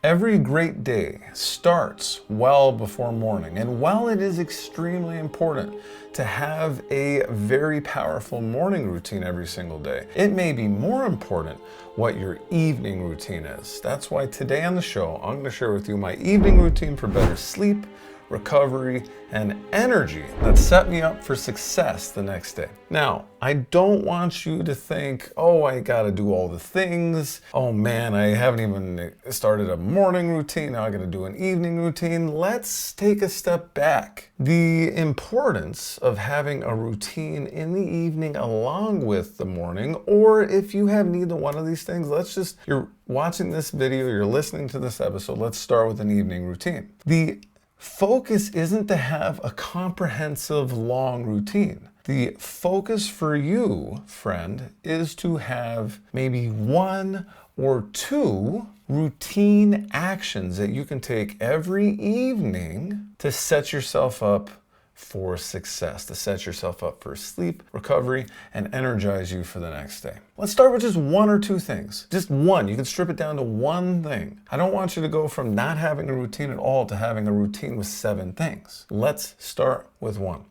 Every great day starts well before morning, and while it is extremely important to have a very powerful morning routine every single day, it may be more important what your evening routine is. That's why today on the show, I'm going to share with you my evening routine for better sleep, recovery, and energy that set me up for success the next day. Now, I don't want you to think, oh, I gotta do all the things. Oh man, I haven't even started a morning routine. Now I gotta do an evening routine. Let's take a step back. The importance of having a routine in the evening along with the morning, or if you have neither one of these things, you're watching this video, you're listening to this episode, let's start with an evening routine. The focus isn't to have a comprehensive long routine. The focus for you, friend, is to have maybe one or two routine actions that you can take every evening to set yourself up for success, to set yourself up for sleep, recovery, and energize you for the next day. Let's start with just one or two things. Just one. You can strip it down to one thing. I don't want you to go from not having a routine at all to having a routine with 7 things. Let's start with one.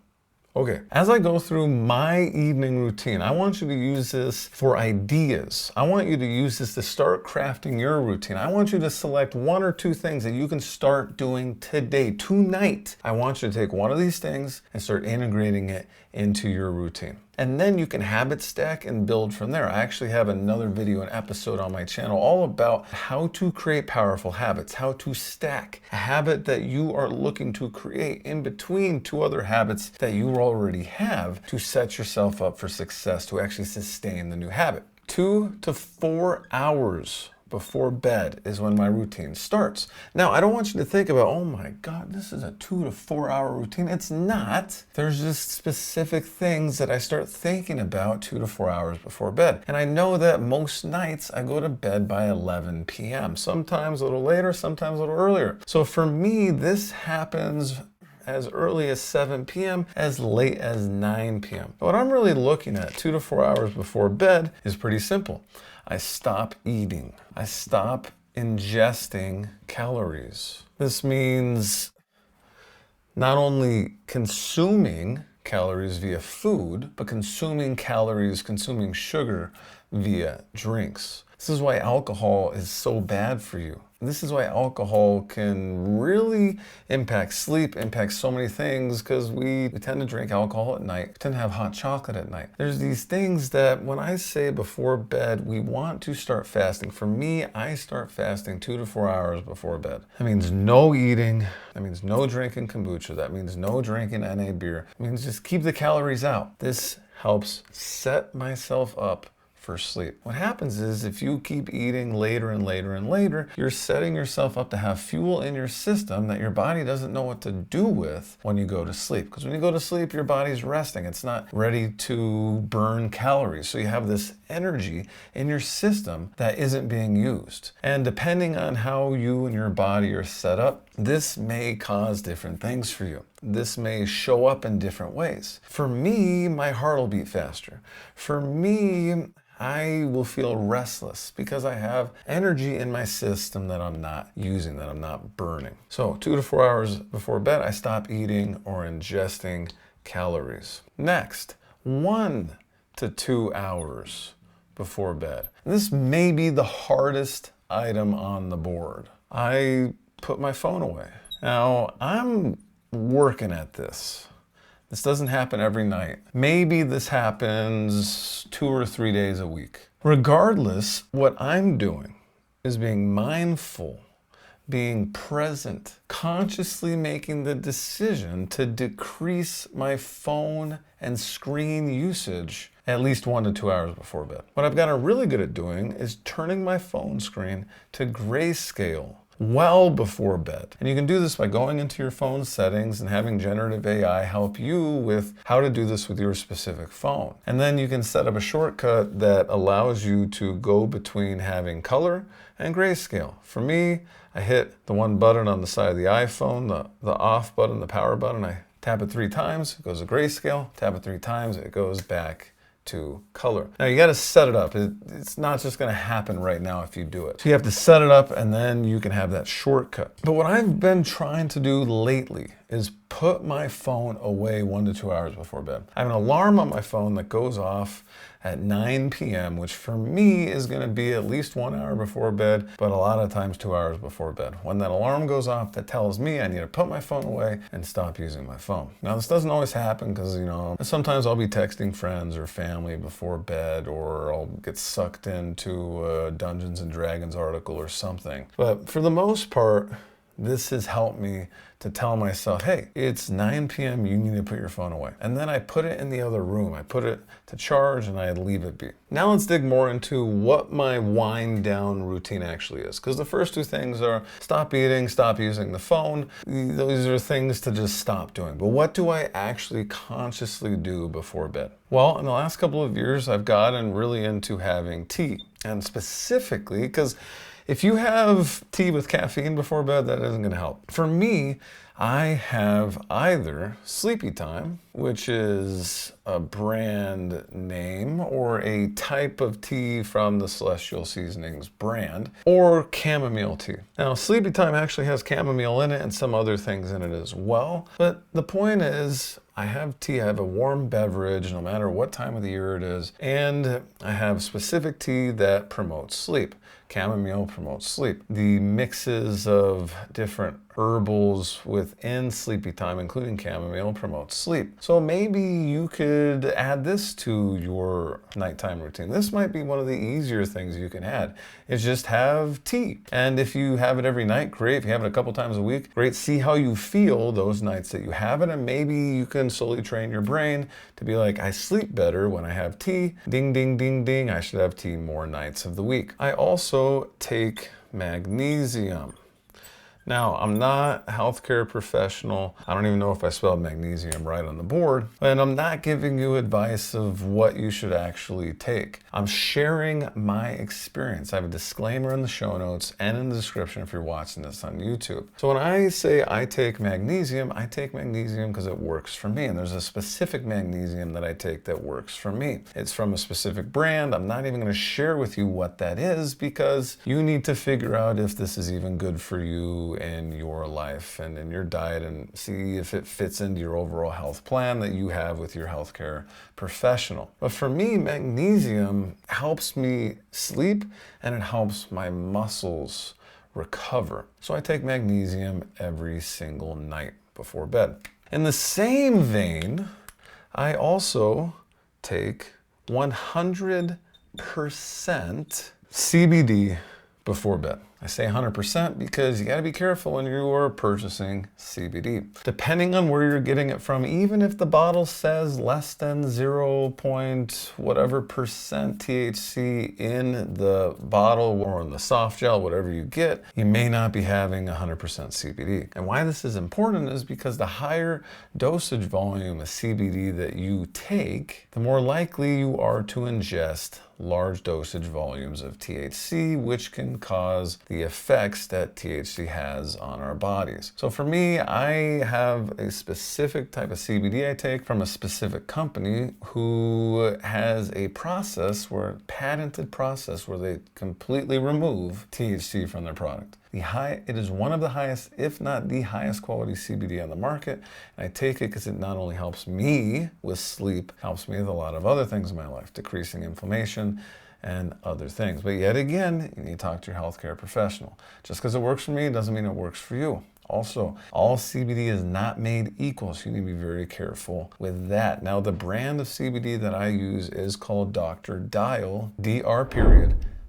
Okay, as I go through my evening routine, I want you to use this for ideas. I want you to use this to start crafting your routine. I want you to select one or two things that you can start doing today, tonight. I want you to take one of these things and start integrating it into your routine. And then you can habit stack and build from there. I actually have another video, an episode on my channel all about how to create powerful habits, how to stack a habit that you are looking to create in between 2 other habits that you already have to set yourself up for success, to actually sustain the new habit. 2 to 4 hours before bed is when my routine starts. Now, I don't want you to think about, oh my God, this is a 2 to 4 hour routine. It's not. There's just specific things that I start thinking about 2 to 4 hours before bed. And I know that most nights I go to bed by 11 p.m. Sometimes a little later, sometimes a little earlier. So for me, this happens as early as 7 p.m., as late as 9 p.m. What I'm really looking at 2 to 4 hours before bed is pretty simple. I stop eating. I stop ingesting calories. This means not only consuming calories via food, but consuming calories, consuming sugar via drinks. This is why alcohol is so bad for you. This is why alcohol can really impact sleep, impact so many things, because we tend to drink alcohol at night, we tend to have hot chocolate at night. There's these things that when I say before bed, we want to start fasting. For me, I start fasting 2 to 4 hours before bed. That means no eating. That means no drinking kombucha. That means no drinking NA beer. It means just keep the calories out. This helps set myself up for sleep. What happens is if you keep eating later and later and later, you're setting yourself up to have fuel in your system that your body doesn't know what to do with when you go to sleep. Because when you go to sleep, your body's resting. It's not ready to burn calories. So you have this energy in your system that isn't being used. And depending on how you and your body are set up, this may cause different things for you. This may show up in different ways. For me, my heart will beat faster. For me, I will feel restless because I have energy in my system that I'm not using, that I'm not burning. So 2 to 4 hours before bed, I stop eating or ingesting calories. Next, 1 to 2 hours before bed. This may be the hardest item on the board. I put my phone away. Now, I'm working at this. This doesn't happen every night. Maybe this happens 2 or 3 days a week. Regardless, what I'm doing is being mindful, being present, consciously making the decision to decrease my phone and screen usage at least 1 to 2 hours before bed. What I've gotten really good at doing is turning my phone screen to grayscale well before bed. And you can do this by going into your phone settings and having generative AI help you with how to do this with your specific phone. And then you can set up a shortcut that allows you to go between having color and grayscale. For me, I hit the one button on the side of the iPhone, the off button, the power button. I tap it 3 times, it goes to grayscale. Tap it 3 times, it goes back to color. Now you got to set it up. It's not just going to happen right now if you do it. So you have to set it up and then you can have that shortcut. But what I've been trying to do lately is put my phone away 1 to 2 hours before bed. I have an alarm on my phone that goes off at 9 p.m., which for me is going to be at least 1 hour before bed, but a lot of times 2 hours before bed. When that alarm goes off, that tells me I need to put my phone away and stop using my phone. Now, this doesn't always happen because, sometimes I'll be texting friends or family before bed, or I'll get sucked into a Dungeons and Dragons article or something. But for the most part, this has helped me to tell myself, hey, it's 9 p.m., you need to put your phone away. And then I put it in the other room. I put it to charge and I leave it be. Now let's dig more into what my wind down routine actually is. Because the first two things are stop eating, stop using the phone. Those are things to just stop doing. But what do I actually consciously do before bed? Well, in the last couple of years, I've gotten really into having tea. And specifically, because if you have tea with caffeine before bed, that isn't going to help. For me, I have either Sleepy Time, which is a brand name or a type of tea from the Celestial Seasonings brand, or chamomile tea. Now, Sleepy Time actually has chamomile in it and some other things in it as well. But the point is, I have tea, I have a warm beverage, no matter what time of the year it is, and I have specific tea that promotes sleep. Chamomile promotes sleep. The mixes of different herbals within Sleepy Time, including chamomile, promotes sleep. So maybe you could add this to your nighttime routine. This might be one of the easier things you can add, is just have tea. And if you have it every night, great. If you have it a couple times a week, great. See how you feel those nights that you have it, and maybe you can slowly train your brain to be like, I sleep better when I have tea. Ding, ding, ding, ding. I should have tea more nights of the week. I also take magnesium. Now, I'm not a healthcare professional. I don't even know if I spelled magnesium right on the board, and I'm not giving you advice of what you should actually take. I'm sharing my experience. I have a disclaimer in the show notes and in the description if you're watching this on YouTube. So when I say I take magnesium because it works for me, and there's a specific magnesium that I take that works for me. It's from a specific brand. I'm not even going to share with you what that is because you need to figure out if this is even good for you in your life and in your diet, and see if it fits into your overall health plan that you have with your healthcare professional. But for me, magnesium helps me sleep and it helps my muscles recover. So I take magnesium every single night before bed. In the same vein, I also take 100% CBD before bed. I say 100% because you got to be careful when you are purchasing CBD. Depending on where you're getting it from, even if the bottle says less than 0. whatever percent THC in the bottle or in the soft gel, whatever you get, you may not be having 100% CBD. And why this is important is because the higher dosage volume of CBD that you take, the more likely you are to ingest large dosage volumes of THC, which can cause the effects that THC has on our bodies. So for me, I have a specific type of CBD I take from a specific company who has a patented process where they completely remove THC from their product. It is one of the highest, if not the highest quality CBD on the market. And I take it because it not only helps me with sleep, helps me with a lot of other things in my life, decreasing inflammation and other things. But yet again, you need to talk to your healthcare professional. Just because it works for me doesn't mean it works for you. Also, all CBD is not made equal, so you need to be very careful with that. Now, the brand of CBD that I use is called Dr. Dial,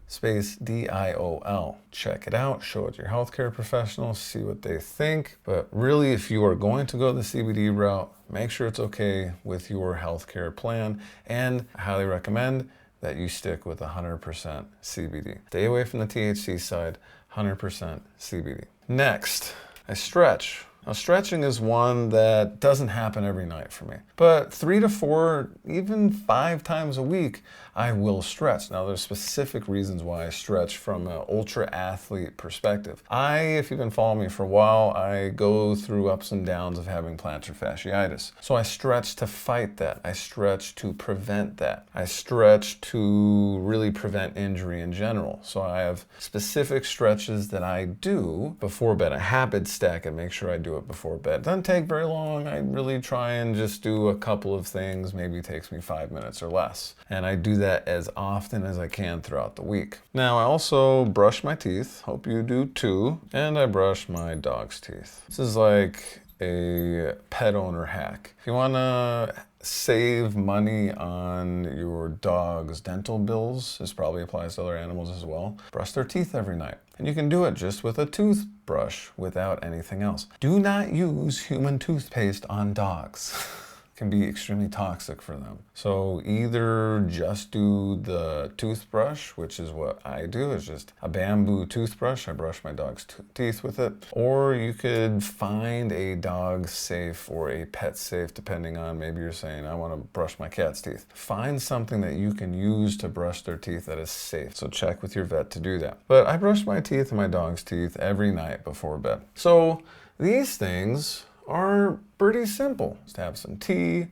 space DIOL. Check it out, show it to your healthcare professional, see what they think. But really, if you are going to go the CBD route, make sure it's okay with your healthcare plan, and I highly recommend that you stick with 100% CBD. Stay away from the THC side, 100% CBD. Next, I stretch. Now, stretching is one that doesn't happen every night for me, but 3 to 4, even 5 times a week, I will stretch. Now, there's specific reasons why I stretch from an ultra athlete perspective. If you've been following me for a while, I go through ups and downs of having plantar fasciitis. So I stretch to fight that. I stretch to prevent that. I stretch to really prevent injury in general. So I have specific stretches that I do before bed. I habit stack and make sure I do it before bed. It doesn't take very long. I really try and just do a couple of things. Maybe it takes me 5 minutes or less. And I do that as often as I can throughout the week. Now, I also brush my teeth. Hope you do too. And I brush my dog's teeth. This is like a pet owner hack. If you want to save money on your dog's dental bills, this probably applies to other animals as well, brush their teeth every night. And you can do it just with a toothbrush without anything else. Do not use human toothpaste on dogs. Can be extremely toxic for them. So either just do the toothbrush, which is what I do, is just a bamboo toothbrush. I brush my dog's teeth with it. Or you could find a dog safe or a pet safe, depending on, maybe you're saying, I want to brush my cat's teeth. Find something that you can use to brush their teeth that is safe. So check with your vet to do that. But I brush my teeth and my dog's teeth every night before bed. So these things are pretty simple. Just have some tea,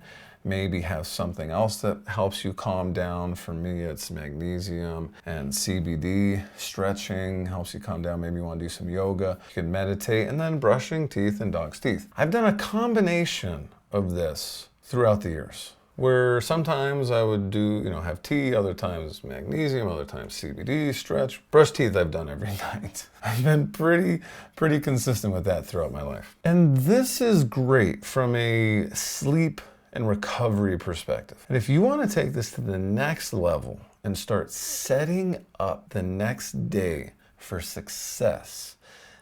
maybe have something else that helps you calm down. For me, it's magnesium and CBD. Stretching helps you calm down. Maybe you want to do some yoga. You can meditate, and then brushing teeth and dog's teeth. I've done a combination of this throughout the years, where sometimes I would do, have tea, other times magnesium, other times CBD, stretch. Brush teeth I've done every night. I've been pretty consistent with that throughout my life. And this is great from a sleep and recovery perspective. And if you want to take this to the next level and start setting up the next day for success,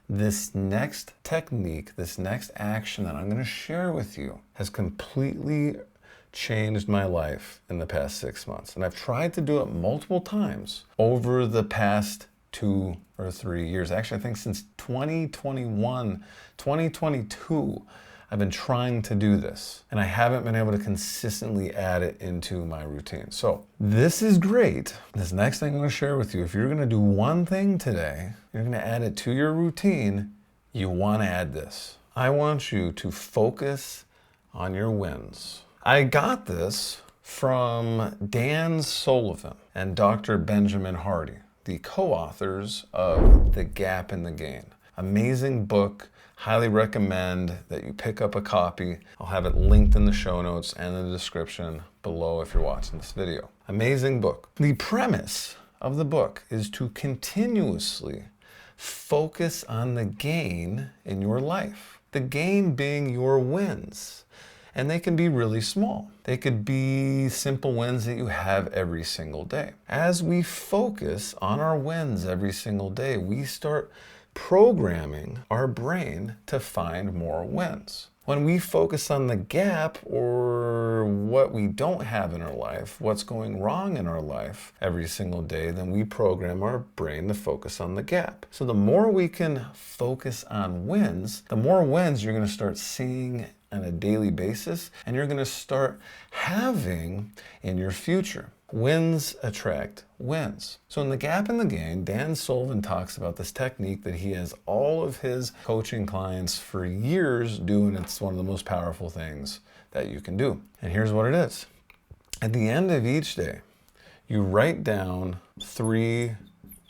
this next technique, this next action that I'm going to share with you has completely changed my life in the past 6 months. And I've tried to do it multiple times over the past 2 or 3 years. Actually, I think since 2021, 2022, I've been trying to do this, and I haven't been able to consistently add it into my routine. So this is great. This next thing I'm going to share with you, if you're going to do one thing today, you're going to add it to your routine, you want to add this. I want you to focus on your wins. I got this from Dan Sullivan and Dr. Benjamin Hardy, the co-authors of The Gap in the Gain. Amazing book. Highly recommend that you pick up a copy. I'll have it linked in the show notes and in the description below if you're watching this video. Amazing book. The premise of the book is to continuously focus on the gain in your life. The gain being your wins. And they can be really small. They could be simple wins that you have every single day. As we focus on our wins every single day, we start programming our brain to find more wins. When we focus on the gap or what we don't have in our life, what's going wrong in our life every single day, then we program our brain to focus on the gap. So the more we can focus on wins, the more wins you're going to start seeing on a daily basis, and you're going to start having in your future. Wins attract wins. So in The Gap in the Gain, Dan Sullivan talks about this technique that he has all of his coaching clients for years do, and it's one of the most powerful things that you can do. And here's what it is. At the end of each day, you write down 3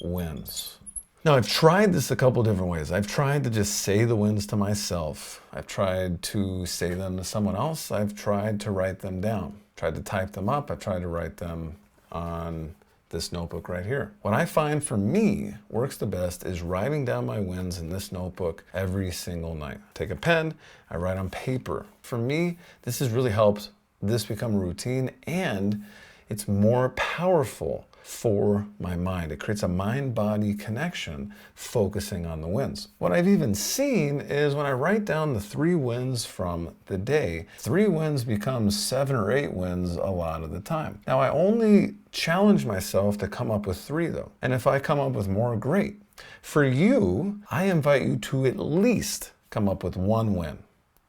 wins. Now, I've tried this a couple different ways. I've tried to just say the wins to myself. I've tried to say them to someone else. I've tried to write them down. Tried to type them up. I've tried to write them on this notebook right here. What I find for me works the best is writing down my wins in this notebook every single night. Take a pen, I write on paper. For me, this has really helped this become a routine, and it's more powerful for my mind. It creates a mind-body connection focusing on the wins. What I've even seen is when I write down the 3 wins from the day, 3 wins become 7 or 8 wins a lot of the time. Now, I only challenge myself to come up with 3 though. And if I come up with more, great. For you, I invite you to at least come up with 1 win.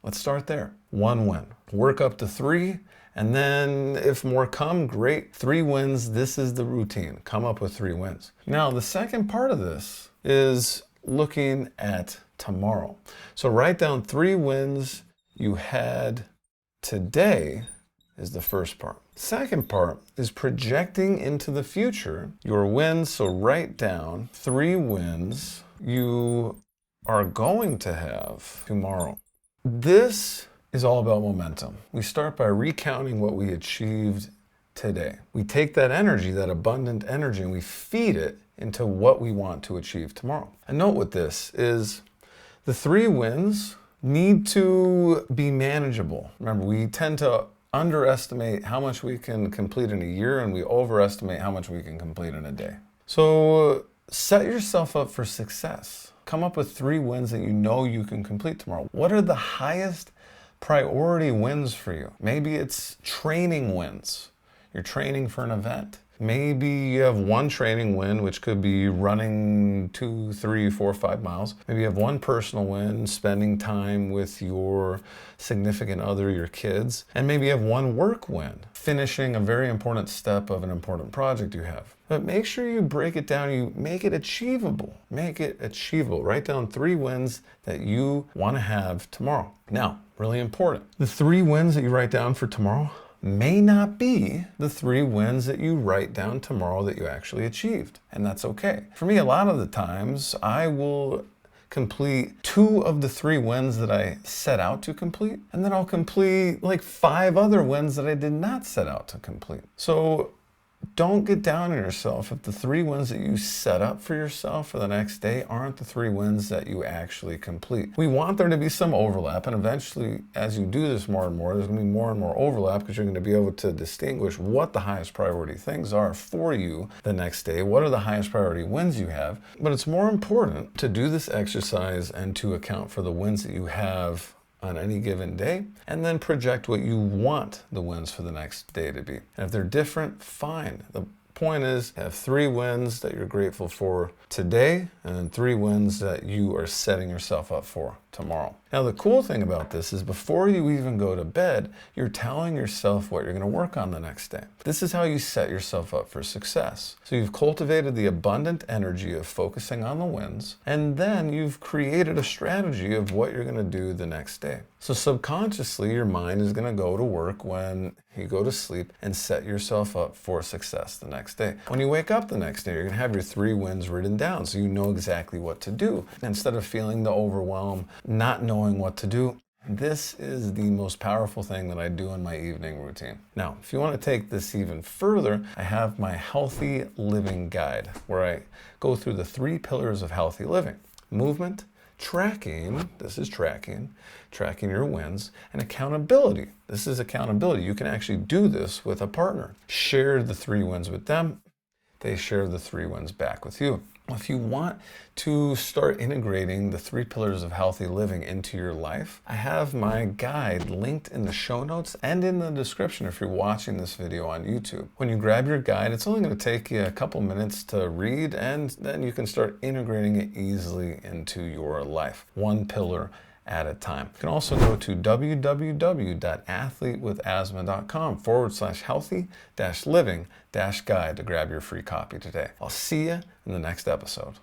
Let's start there. 1 win. Work up to 3, and then if more come, great. 3 wins, this is the routine. Come up with 3 wins. Now, the second part of this is looking at tomorrow. So write down 3 wins you had today is the first part. Second part is projecting into the future your wins. So write down 3 wins you are going to have tomorrow. This is all about momentum. We start by recounting what we achieved today. We take that energy, that abundant energy, and we feed it into what we want to achieve tomorrow. And note with this is the 3 wins need to be manageable. Remember, we tend to underestimate how much we can complete in a year, and we overestimate how much we can complete in a day. So set yourself up for success. Come up with 3 wins that you know you can complete tomorrow. What are the highest priority wins for you? Maybe it's training wins. You're training for an event. Maybe you have 1 training win, which could be running 2, 3, 4, 5 miles. Maybe you have 1 personal win, spending time with your significant other, your kids. And maybe you have 1 work win, finishing a very important step of an important project you have. But make sure you break it down, you make it achievable. Make it achievable. Write down 3 wins that you want to have tomorrow. Now, really important. The 3 wins that you write down for tomorrow may not be the 3 wins that you write down tomorrow that you actually achieved. And that's okay. For me, a lot of the times, I will complete 2 of the 3 wins that I set out to complete, and then I'll complete like 5 other wins that I did not set out to complete. So don't get down on yourself if the 3 wins that you set up for yourself for the next day aren't the 3 wins that you actually complete. We want there to be some overlap, and eventually, as you do this more and more, there's going to be more and more overlap because you're going to be able to distinguish what the highest priority things are for you the next day. What are the highest priority wins you have? But it's more important to do this exercise and to account for the wins that you have on any given day, and then project what you want the wins for the next day to be. And if they're different, fine. The point is, have 3 wins that you're grateful for today, and then 3 wins that you are setting yourself up for tomorrow. Now, the cool thing about this is before you even go to bed, you're telling yourself what you're going to work on the next day. This is how you set yourself up for success. So you've cultivated the abundant energy of focusing on the wins, and then you've created a strategy of what you're going to do the next day. So subconsciously, your mind is going to go to work when you go to sleep and set yourself up for success the next day. When you wake up the next day, you're going to have your 3 wins written down so you know exactly what to do. Instead of feeling the overwhelm, not knowing what to do, this is the most powerful thing that I do in my evening routine. Now, if you want to take this even further, I have my healthy living guide where I go through the 3 pillars of healthy living: movement, tracking, this is tracking your wins, and accountability. This is accountability. You can actually do this with a partner. Share the 3 wins with them. They share the 3 wins back with you. If you want to start integrating the 3 pillars of healthy living into your life, I have my guide linked in the show notes and in the description if you're watching this video on YouTube. When you grab your guide, it's only going to take you a couple minutes to read, and then you can start integrating it easily into your life, 1 pillar at a time. You can also go to www.athletewithasthma.com/healthy-living-guide to grab your free copy today. I'll see you in the next episode.